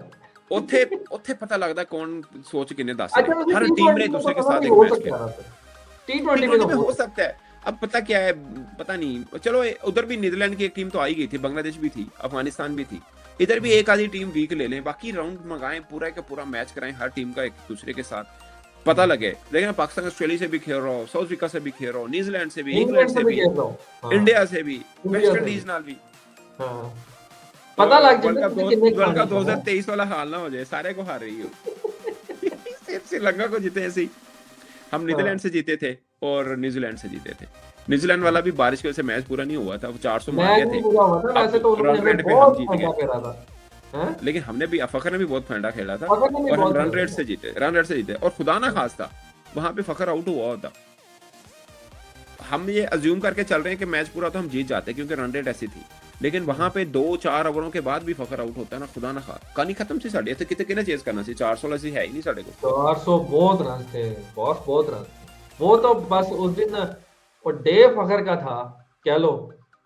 ਉੱਥੇ पता लगता कौन सोच किन्ने दस अच्छा, रहे, हर टीम ने दूसरे के साथ एक मैच खेला, T20 में हो सकता है, अब पता क्या है पता नहीं, चलो उधर भी नीदरलैंड की एक टीम तो आई गई थी, बांग्लादेश भी थी, अफगानिस्तान भी थी, इधर भी एक आधी टीम वीक ले लें, बाकी राउंड मंगाएं, पूरा का पूरा मैच कराएं हर टीम का एक दूसरे के साथ, पता लगे, लेकिन पाकिस्तान ऑस्ट्रेलिया से भी खेल रहा हो, साउथ अफ्रीका से भी खेल रहा हो, न्यूजीलैंड से भी, इंग्लैंड से भी, इंडिया से भी, वेस्ट इंडीज नाल भी, पता लग जाए वर्ल्ड कप 2023 वाला हाल ना हो जाए, सारे को हार रही हो, सिर्फ श्रीलंका को जीते ऐसे ही, हम नीदरलैंड से जीते थे और न्यूजीलैंड से जीते थे। न्यूजीलैंड वाला भी बारिश की वजह से मैच पूरा नहीं हुआ था, वो 400 मार मैच गए नहीं थे। पूरा हुआ था, अब वैसे तो रन उन्होंने रेट हमें पे हम बहुत जीत फंडा गए, फेरा था हैं? लेकिन हमने भी, फखर ने भी बहुत फंडा खेला था फखर ने भी और हम बहुत रन फंडा रेट से जीते, रन रेट से जीते। और खुदा ना खास्ता वहां पे फखर आउट हुआ होता, हम ये अज्यूम करके चल रहे हैं कि मैच पूरा तो हम जीत जाते क्योंकि रन रेट ऐसी थी, लेकिन वहां पे 2-4 ओवरों के बाद भी फखर आउट होता है ना, खुदा ना खा कहानी खत्म सी साड़ी। ऐसे कितने कितने चेज करना सी, 400 ऐसी है ही नहीं साढ़े को। 400 बहुत रन थे बॉस, बहुत रन थे वो तो। बस उस दिन वो डे फखर का था कह लो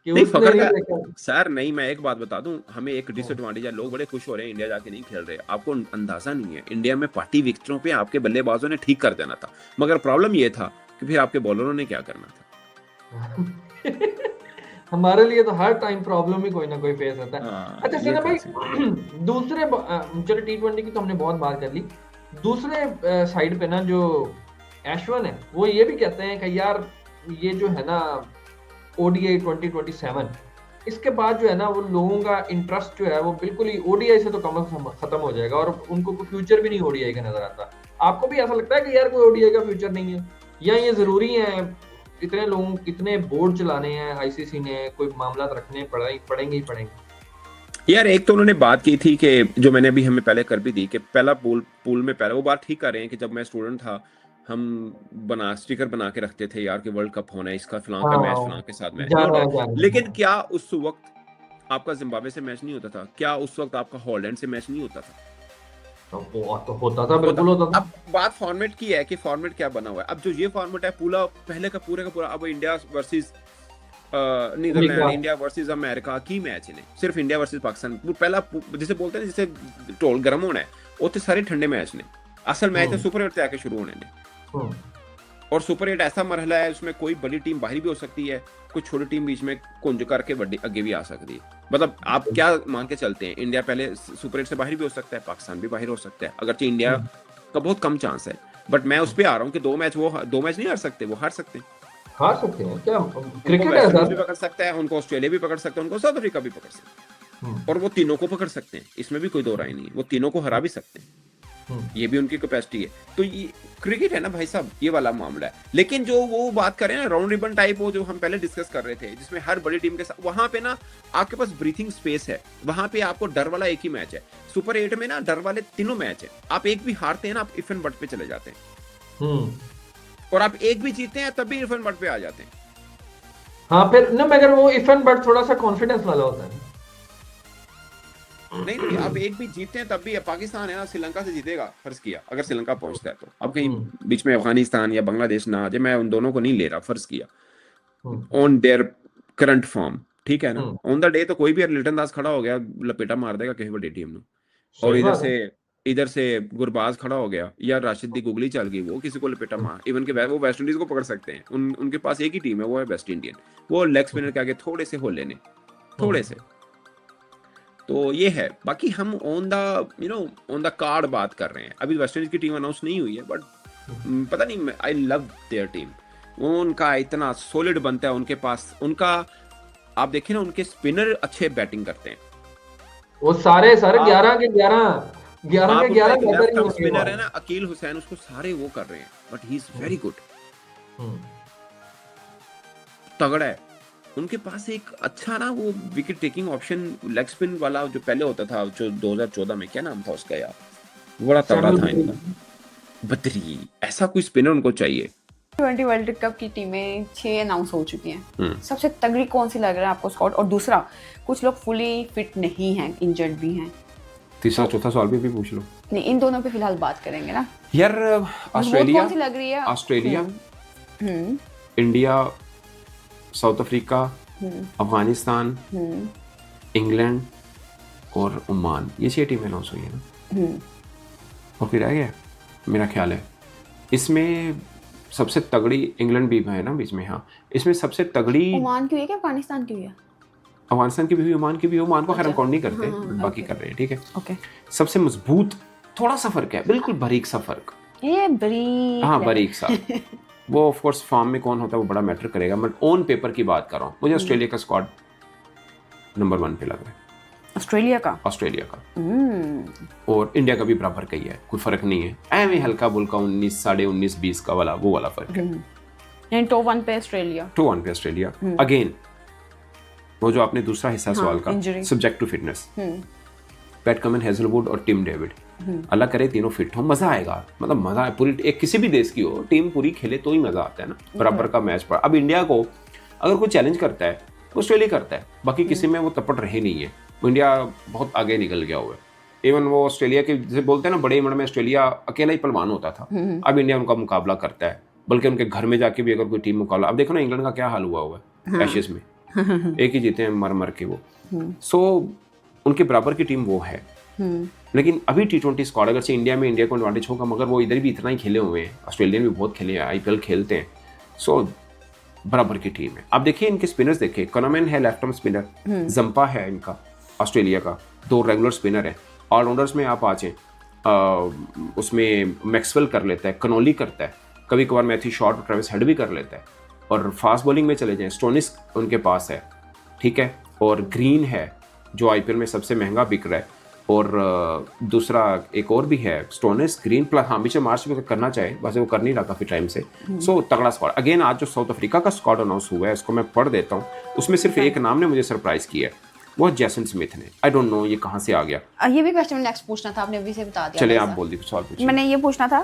कि नहीं उसने फखर नहीं का देखा। सर नहीं, मैं एक बात बता दूं, हमें एक डिसएडवांटेज है, लोग बड़े खुश हो रहे हैं इंडिया जाके नहीं खेल रहे, आपको अंदाजा नहीं है इंडिया में पार्टी विकेटों पे आपके बल्लेबाजों ने ठीक कर देना था, मगर प्रॉब्लम ये था कि फिर आपके बॉलरों ने क्या करना था। हमारे लिए तो हर टाइम प्रॉब्लम ही कोई ना कोई फेस होता है। हाँ, अच्छा ये सीना भाई, खासी दूसरे चलो T20 की तो हमने बहुत बात कर ली, दूसरे साइड पे ना जो एशवन है वो ये भी कहते हैं कि यार ये जो है ना ODI 2027 इसके बाद जो है ना वो लोगों का इंटरेस्ट जो है वो बिल्कुल ही ODI से तो कम खत्म हो जाएगा और उनको कोई फ्यूचर भी नहीं ODI का नजर आता। आपको भी ऐसा लगता है कि यार कोई ODI का फ्यूचर नहीं है, या ये जरूरी है, इतने लोगों, इतने बोर्ड चलाने हैं ICC ने, कोई मामला रखने पड़ेंगे ही पड़ेंगे। यार एक तो उन्होंने बात की थी कि जो मैंने अभी हमें पहले कर भी दी कि पहला पूल में पहले वो बात ठीक कर रहे हैं कि जब मैं स्टूडेंट था हम स्टिकर बना के रखते थे यार कि वर्ल्ड कप होना है, इसका फलां का मैच, फलां के साथ मैच नहीं हो रहा, लेकिन क्या उस वक्त आपका जिम्बाब्वे से मैच नहीं होता था? क्या उस वक्त आपका हॉलैंड से मैच नहीं होता था? तो होता था, बिल्कुल होता था। अब बात फॉर्मेट की है कि फॉर्मेट क्या बना हुआ है। अब जो ये फॉर्मेट है पूरा पहले का पूरे का पूरा, अब India versus Netherland, India versus America की मैच ने, सिर्फ इंडिया वर्सेस पाकिस्तान पहला जिसे बोलते हैं जिसे टोल गर्म होना है, वो सारे ठंडे मैच ने, असल मैच है सुपर 8 आके शुरू होने ने। और सुपर 8 ऐसा मरहला है उसमें कोई बड़ी टीम बाहर भी हो सकती है, कोई छोटी टीम बीच में कुंज करके बड़ी आगे भी आ सकती है। मतलब आप क्या मान के चलते हैं, इंडिया पहले सुपर 8 से बाहर भी हो सकता है, पाकिस्तान भी बाहर हो सकता है, अगरचे इंडिया का बहुत कम चांस है, बट मैं उस पे आ रहा हूँ कि दो मैच नहीं हार सकते, वो हार सकते हैं, क्या क्रिकेट है, भी पकड़ सकता है उनको, ऑस्ट्रेलिया भी पकड़ सकता है उनको, साउथ अफ्रीका भी पकड़ सकते हैं, और वो तीनों को पकड़ सकते हैं, इसमें भी कोई दो राय नहीं है, वो तीनों को हरा भी सकते हैं, ये भी उनकी कैपेसिटी है। तो ये क्रिकेट है ना भाई साहब, ये वाला मामला है। लेकिन जो वो बात करें ना राउंड रिबन टाइप, वो जो हम पहले डिस्कस कर रहे थे जिसमें हर बड़ी टीम के साथ, वहां पे ना आपके पास ब्रीथिंग स्पेस है, वहां पे आपको डर वाला एक ही मैच है। सुपर 8 में ना डर वाले तीनों मैच है, आप एक भी हारते हैं ना आप इफ एंड बट पे चले जाते हैं, और आप एक भी जीते हैं तब भी इफ एंड बट पे आ जाते हैं। हाँ फिर ना, मगर वो इफ एंड बट थोड़ा सा कॉन्फिडेंस वाला होता है। नहीं आप एक भी जीतते हैं तब भी, पाकिस्तान है ना श्रीलंका से जीतेगा, फर्ज किया अगर श्रीलंका पहुंचता है तो, अब कहीं बीच में अफगानिस्तान या बांग्लादेश ना आ जाए, मैं उन दोनों को नहीं ले रहा, फर्ज किया ऑन देयर करंट फॉर्म, ठीक है ना, ऑन द डे तो कोई भी लिटन दास खड़ा हो गया लपेटा मार देगा किसी बड़ी टीम में, और इधर से गुरबाज खड़ा हो गया या राशिद दी गुगली चल गई, वो किसी को लपेटा मार, इवन के वो वेस्ट इंडीज को पकड़ सकते हैं, उनके पास एक ही टीम है, वो है वेस्ट इंडियन, वो लेग स्पिनर के आगे थोड़े से हो लेने, थोड़े से। तो ये है, बाकी हम ऑन द कार्ड बात कर रहे हैं, अभी वेस्ट इंडीज की टीम अनाउंस नहीं हुई है, बट पता नहीं, आई लव देयर टीम, उनका इतना सॉलिड बनता है उनके पास, उनका आप देखें ना उनके स्पिनर अच्छे बैटिंग करते हैं, वो सारे 11 के 11 स्पिनर है ना, अकील हुसैन, उसको सारे वो कर रहे हैं, but he is very good, तगड़ा है, उनके पास एक अच्छा ना वो wicket taking option leg spin वाला जो पहले होता था, जो 2014 में क्या नाम था उसका यार, बड़ा तगड़ा था इनका, बदरी, ऐसा कोई स्पिनर उनको चाहिए। T20 वर्ल्ड कप की टीमें 6 अनाउंस हो चुकी हैं, सबसे तगड़ी कौन सी लग रहा है आपको स्क्वाड? और दूसरा, कुछ लोग फुली फिट नहीं हैं, इंजर्ड भी हैं, तीसरा चौथा सवाल भी पूछ लो। नहीं, इन दोनों पे फिलहाल बात करेंगे ना यार। ऑस्ट्रेलिया कौन सी लग रही है? Australia, India, south Africa, Afghanistan, England और ओमान, ये 6 टीमें अनाउंस हुई है ना, और फिर रह गया मेरा ख्याल है इसमें सबसे तगड़ी इंग्लैंड भी है ना बीच में, हाँ इसमें सबसे तगड़ी ओमान की हुई है क्या अफगानिस्तान की हुई है? अफगानिस्तान की भी हुई, ओमान की भी, ओमान को खैर हम काउंट नहीं करते, बाकी कर रहे हैं, ठीक है। ओके, सबसे मजबूत थोड़ा सा फर्क है, बिल्कुल बारीक सा फर्क, ये बारीक, हाँ बारीक सा वो ऑफ कोर्स फॉर्म में कौन होता है वो बड़ा मैटर करेगा, बट ऑन पेपर की बात कर रहा हूँ, मुझे ऑस्ट्रेलिया का स्क्वाड नंबर 1 पे लग रहा है, ऑस्ट्रेलिया का और इंडिया का भी बराबर का ही है, कोई फर्क नहीं है, ऐਵੇਂ हल्का बुल्का 19, 19.5, 20 का वाला वो वाला फर्क है। एंड टॉप 1 पे ऑस्ट्रेलिया, टॉप 1 पे ऑस्ट्रेलिया। अगेन वो जो आपने दूसरा हिस्सा सवाल का, subject to fitness, Pat Cummins, Hazlewood और टिम डेविड, अल्लाह करे तीनों फिट हो, मजा आएगा। मतलब मजा है पूरी, एक किसी भी देश की हो टीम पूरी खेले तो ही मजा आता है ना, बराबर का मैच पर। अब इंडिया को अगर कोई चैलेंज करता है तो ऑस्ट्रेलिया करता है, बाकी किसी में वो तपट रहे नहीं है। इंडिया बहुत आगे निकल गया हुआ है। इवन वो ऑस्ट्रेलिया के जैसे बोलते हैं ना, बड़े उम्र में ऑस्ट्रेलिया अकेला ही पहलवान होता था, अब इंडिया उनका मुकाबला करता है, बल्कि उनके घर में जाके भी अगर कोई टीम मुकाबला, अब देखो ना इंग्लैंड का क्या हाल हुआ है एशेज में, एक ही जीते हैं मर मर के वो। सो उनके बराबर की टीम वो है। लेकिन अभी T20 स्क्वाड अगर से इंडिया में इंडिया को एडवांटेज होगा, मगर वो इधर भी इतना ही खेले हुए हैं, ऑस्ट्रेलियन भी बहुत खेले हैं, IPL खेलते हैं, सो बराबर की टीम है। आप देखिए इनके स्पिनर्स देखिए, कॉनोमैन है लेफ्ट आर्म स्पिनर, जंपा है इनका ऑस्ट्रेलिया का, 2 रेगुलर स्पिनर है। ऑलराउंडर्स में आप आ जाए, उसमें मैक्सवेल कर लेता है, कनोली करता है, कभी कभार मैथ्यू शॉर्ट और ट्रेविस हेड भी कर लेता है। और फास्ट बॉलिंग में चले जाएं, स्टोनिस उनके पास है, ठीक है, और ग्रीन है जो IPL में सबसे महंगा बिक रहा है, और दूसरा एक और भी है स्टोनिस, ग्रीन प्लस, हाँ बीच मार्च में करना चाहे, वैसे वो कर नहीं रहा काफ़ी टाइम से। सो तगड़ा स्क्वाड। अगेन आज जो साउथ अफ्रीका का स्क्वाड अनाउंस हुआ है, उसको मैं पढ़ देता हूँ, उसमें सिर्फ एक नाम ने मुझे सरप्राइज किया है, वो जेसन स्मिथ ने। आई डोंट नो ये कहाँ से आ गया। ये भी क्वेश्चन नेक्स्ट पूछना था, आपने अभी से बता दिया। चले आप बोल दी, सवाल पूछिए। मैंने ये पूछना था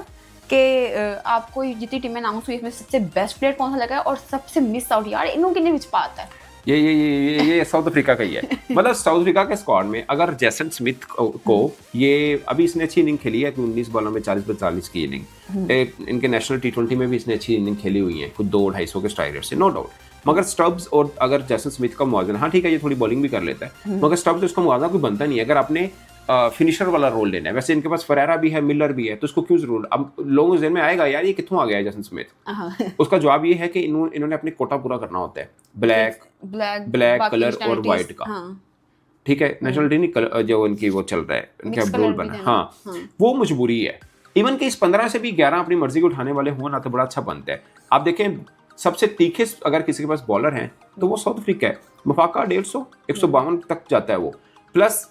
कि आपको जितनी टीमें अनाउंस हुई इसमें सबसे बेस्ट प्लेयर कौन सा लगा है और सबसे मिस आउट, यार इन्हों के बीच पाता है। ये साउथ अफ्रीका का ही है। मतलब साउथ अफ्रीका के स्क्वाड में अगर जेसन स्मिथ को ये अभी इसने अच्छी इनिंग खेली है, 19 बॉलों में 40-42 की इनिंग, इनके नेशनल T20 में भी इसने अच्छी इनिंग खेली हुई है, कुछ 200-250 के स्ट्राइक रेट से, नो डाउट। मगर स्टब्स और अगर जेसन स्मिथ का मुआवजा, हाँ ठीक है ये थोड़ी बॉलिंग भी कर लेता है, मगर स्टब्स उसका मुआवजा कोई बनता नहीं है। अगर आपने फिनिशर वाला रोल लेना है, वैसे इनके पास फरेरा भी है, मिलर भी है, तो उसको क्यों जरूर, अब लोगों के में आएगा यार ये कित्थों आ गया है जेसन स्मिथ। उसका जवाब ये है कि इन्होंने अपनी कोटा पूरा करना होता है, ब्लैक कलर और वाइट का, ठीक है, नेशनलिटी नहीं, जो उनकी वो चल रहा है उनका रोल बना, हाँ वो मजबूरी है। इवन के इस 15 से भी 11 अपनी मर्जी को उठाने वाले हो ना, तो बड़ा अच्छा बनता है। आप देखें सबसे तीखे अगर किसी के पास बॉलर हैं तो वो साउथ अफ्रीका है। मफाका 150 152 तक जाता है वो, प्लस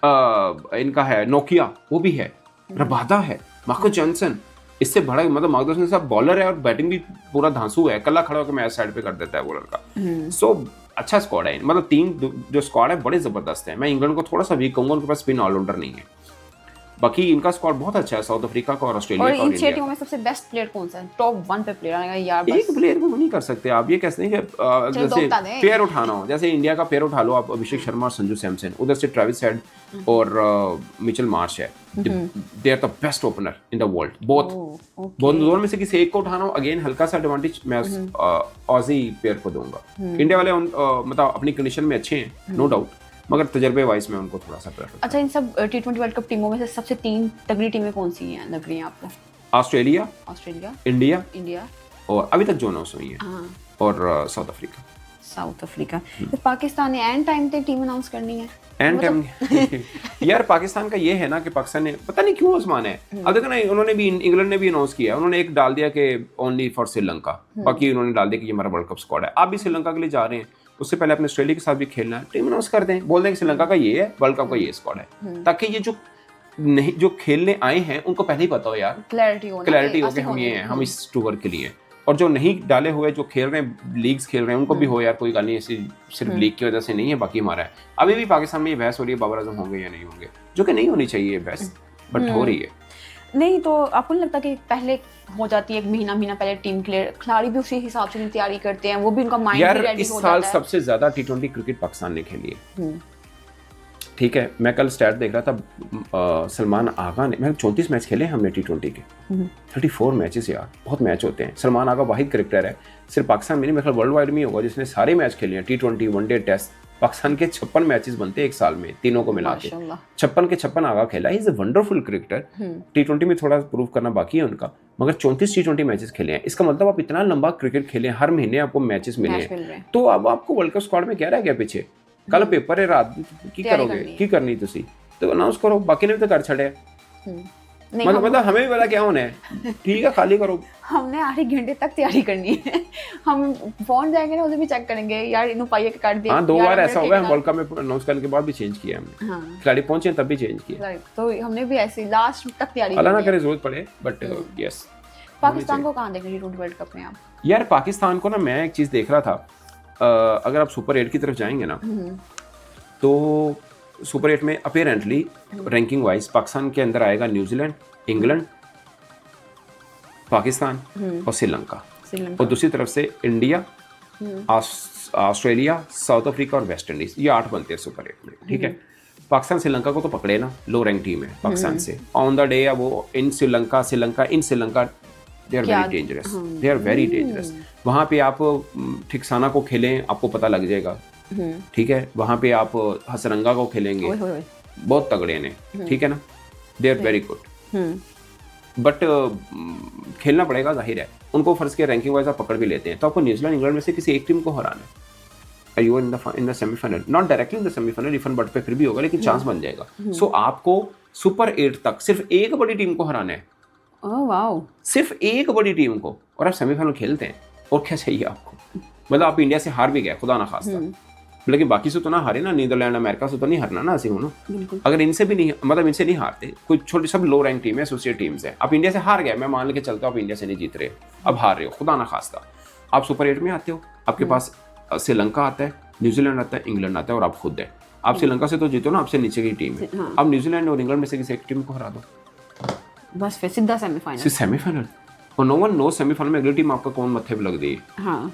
इनका है नोकिया, वो भी है, रबादा है, मार्को जॉनसन, इससे बड़ा मतलब मार्को जॉनसन साहब बॉलर है और बैटिंग भी पूरा धांसू है, कल्ला खड़ा होकर मैच साइड पे कर देता है बॉलर का। सो अच्छा स्क्वाड है, मतलब 3 जो स्क्वाड है बड़े जबरदस्त है। मैं इंग्लैंड को थोड़ा सा वीक कहूंगा, उनके पास स्पिन ऑलराउंडर नहीं है, बाकी इनका स्क्वाड बहुत अच्छा है साउथ अफ्रीका का और ऑस्ट्रेलिया का। और इन टीमों में सबसे बेस्ट प्लेयर कौन सा है? टॉप 1 पे प्लेयर आएगा यार, बस एक प्लेयर को नहीं कर सकते आप, ये कहते हैं कि जैसे पेयर उठाना हो, जैसे इंडिया का पेयर उठा लो आप, अभिषेक शर्मा और संजू सैमसन, उधर से ट्रेविस हेड और मिचेल मार्श है, they are the best opener in the world, both दोनों में से किसी एक को उठाना हो, अगेन हल्का सा एडवांटेज मैं ऑजी पेयर को दूंगा। इंडिया वाले मतलब अपनी कंडीशन में अच्छे हैं नो डाउट, मगर तजर्बे वाइज में उनको थोड़ा सा प्रेफर। अच्छा, इन सब T20 वर्ल्ड कप टीमों में से सबसे 3 तगड़ी टीमें कौन सी हैं लग रही हैं आपको? ऑस्ट्रेलिया, इंडिया और अभी तक जो अनाउंस हुई है, और साउथ अफ्रीका। तो पाकिस्तान ने एंड टाइम पे टीम अनाउंस करनी है, एंड टाइम यार पाकिस्तान का ये है ना कि पाकिस्तान ने पता नहीं क्यों आसमान है। अब देखो ना, उन्होंने भी, इंग्लैंड ने भी अनाउंस किया, उन्होंने एक डाल दिया कि ओनली फॉर श्रीलंका, बाकी उन्होंने डाल दिया कि ये हमारा वर्ल्ड कप स्क्वाड है। आप भी श्रीलंका के लिए जा रहे हैं, उससे पहले अपने ऑस्ट्रेलिया के साथ भी खेलना है, टीम अनाउंस कर दें, बोल दें कि श्रीलंका का ये है, वर्ल्ड कप का ये स्क्वाड है, ताकि ये जो खेलने आए हैं उनको पहले ही पता हो यार, क्लैरिटी हो कि हम ये हैं, हम इस टूर के लिए हैं। और जो नहीं डाले हुए जो खेल रहे हैं, लीग्स खेल रहे हैं, उनको भी हो यार कोई गाल नहीं, ऐसी सिर्फ लीग की वजह से नहीं है, बाकी हमारा है। अभी भी पाकिस्तान में ये बहस हो रही है बाबर आजम होंगे या नहीं होंगे, जो कि नहीं होनी चाहिए ये बहस, बट हो रही है। नहीं तो आपको नहीं लगता कि पहले हो जाती है, एक महीना पहले टीम के लिए खिलाड़ी भी उसी हिसाब से तैयारी करते हैं, वो भी उनका माइंड यार रेडी इस हो साल जाता है। सबसे ज्यादा T20 क्रिकेट पाकिस्तान ने खेली है, ठीक है। मैं कल स्टैट देख रहा था, सलमान आगा ने, मैं 34 मैच खेले हमने T20 के, 34 मैचेस यार, बहुत मैच होते हैं। सलमान आगा वाहिद क्रिकेटर है सिर्फ पाकिस्तान में नहीं, मेरे ख्याल वर्ल्ड वाइड में होगा जिसने सारे मैच खेले हैं, T20 वनडे टेस्ट। पाकिस्तान के 56 मैचेस बनते हैं एक साल में, तीनों को मिला के 56 के 56 आगा खेला। Is a wonderful cricketer. T20 में थोड़ा प्रूव करना बाकी है उनका, मगर 34 T20 मैचेस खेले हैं। इसका मतलब आप इतना लंबा क्रिकेट खेले, हर महीने आपको मैचेस मिले हैं, तो अब आपको वर्ल्ड कप स्क्वाड में क्या रह गया पीछे? कल पेपर है रात की करोगे की करनी तुसी तो अनाउंस करो, बाकी ने भी तो कर छड़े। मतलब हमें भी पता क्या होना है, ठीक है खाली करो। हमने 8 घंटे तक तैयारी करनी है, हम फोन जाएंगे ना उसे भी चेक करेंगे यार, इन्हों पाइए के काट दिया। हाँ 2 बार ऐसा हुआ है, वर्ल्ड कप में अनाउंस करने के बाद भी चेंज किया हमने, खिलाड़ी पहुंचे तब भी चेंज किया, तो हमने भी ऐसे लास्ट तक तैयारी, अल्लाह ना करे जरूरत पड़े, बट यस। पाकिस्तान को कहाँ देखेंगे T20 वर्ल्ड कप में आप? यार पाकिस्तान को ना, मैं एक चीज़ देख रहा था, अगर आप सुपर 8 की तरफ जाएंगे ना, तो सुपर 8 में अपेरेंटली रैंकिंग वाइज पाकिस्तान के अंदर आएगा न्यूजीलैंड, इंग्लैंड, पाकिस्तान और श्रीलंका। और दूसरी तरफ से इंडिया, ऑस्ट्रेलिया, साउथ अफ्रीका और वेस्ट इंडीज, ये 8 बनते हैं सुपर 8 में, ठीक है। पाकिस्तान श्रीलंका को तो पकड़े ना, लो रैंक टीम है पाकिस्तान से। ऑन द डे वो in Sri Lanka they are very dangerous, they are very dangerous. वहाँ पे आप ठिकसाना को खेलें, आपको पता लग जाएगा, ठीक है। वहाँ पे आप हसरंगा को खेलेंगे, बहुत तगड़े ने, ठीक है ना, they are very good. But खेलना पड़ेगा, जाहिर है। उनको फर्ज के रैंकिंग वाइज आप पकड़ भी लेते हैं, तो आपको न्यूजीलैंड इंग्लैंड में से किसी एक टीम को हराना है। You in the semifinal, not directly in the semifinal, refund but पे फिर भी होगा, लेकिन चांस बन जाएगा। सो आपको सुपर 8 तक सिर्फ एक बड़ी टीम को हराना है। ओह वाओ, सिर्फ एक बड़ी टीम को, और आप सेमीफाइनल खेलते हैं, और क्या चाहिए आपको? मतलब आप इंडिया से हार भी गए, खुदा ना खास्ता, लेकिन बाकी से तो ना हारे ना, नीदरलैंड अमेरिका से तो नहीं हारना ना, ऐसे हो ना। अगर इनसे भी नहीं, मतलब इनसे नहीं हारते, कोई छोटी सब लो रैंक टीम है, एसोसिएट टीम्स है। आप इंडिया से हार गए, मैं मान लेके चलता हूँ आप इंडिया से नहीं जीत रहे, अब हार रहे हो, खुदा ना खास्ता। आप सुपर 8 में आते हो, आपके पास श्रीलंका आता है, न्यूजीलैंड आता है, इंग्लैंड आता है, और आप खुद है। आप श्रीलंका से तो जीतो ना, आपसे नीचे की टीम है। अब न्यूजीलैंड और इंग्लैंड में से किसी एक टीम को हरा दो, बस फिर सीधा सेमीफाइनल। सेमीफाइनल, और नो वन नो सेमीफाइनल में अगली टीम आपका कौन मत्थे पे लग दी। हाँ,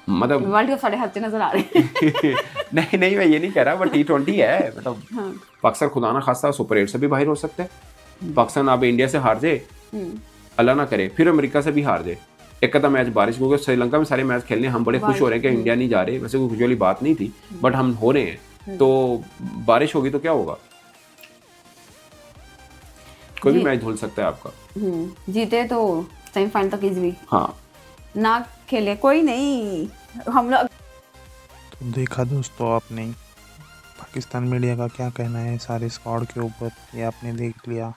मतलब वर्ल्ड कप साढ़े हफ्ते नजर आ रहे हैं। नहीं मैं ये नहीं कह रहा, बट T20 है, मतलब पाकिस्तान खुदा ना खास्ता सुपर 8 से भी बाहर हो सकता है। पाकिस्तान अब इंडिया से हार जाए, अल्लाह ना करे, फिर अमेरिका से भी हार जाए, एक आधा मैच बारिश, क्योंकि श्रीलंका में सारे मैच खेलने हम बड़े खुश हो रहे हैं कि इंडिया नहीं जा रहे, वैसे कोई खुशी वाली बात नहीं थी, बट हम हो रहे हैं। तो बारिश होगी तो क्या होगा, कोई भी मैच धुल सकता है आपका। जीते तो सेमीफाइनल तक इजीली, हाँ ना खेले कोई नहीं, हम लोग। तो देखा दोस्तों आपने पाकिस्तान मीडिया का क्या कहना है सारे स्क्वाड के ऊपर, ये आपने देख लिया।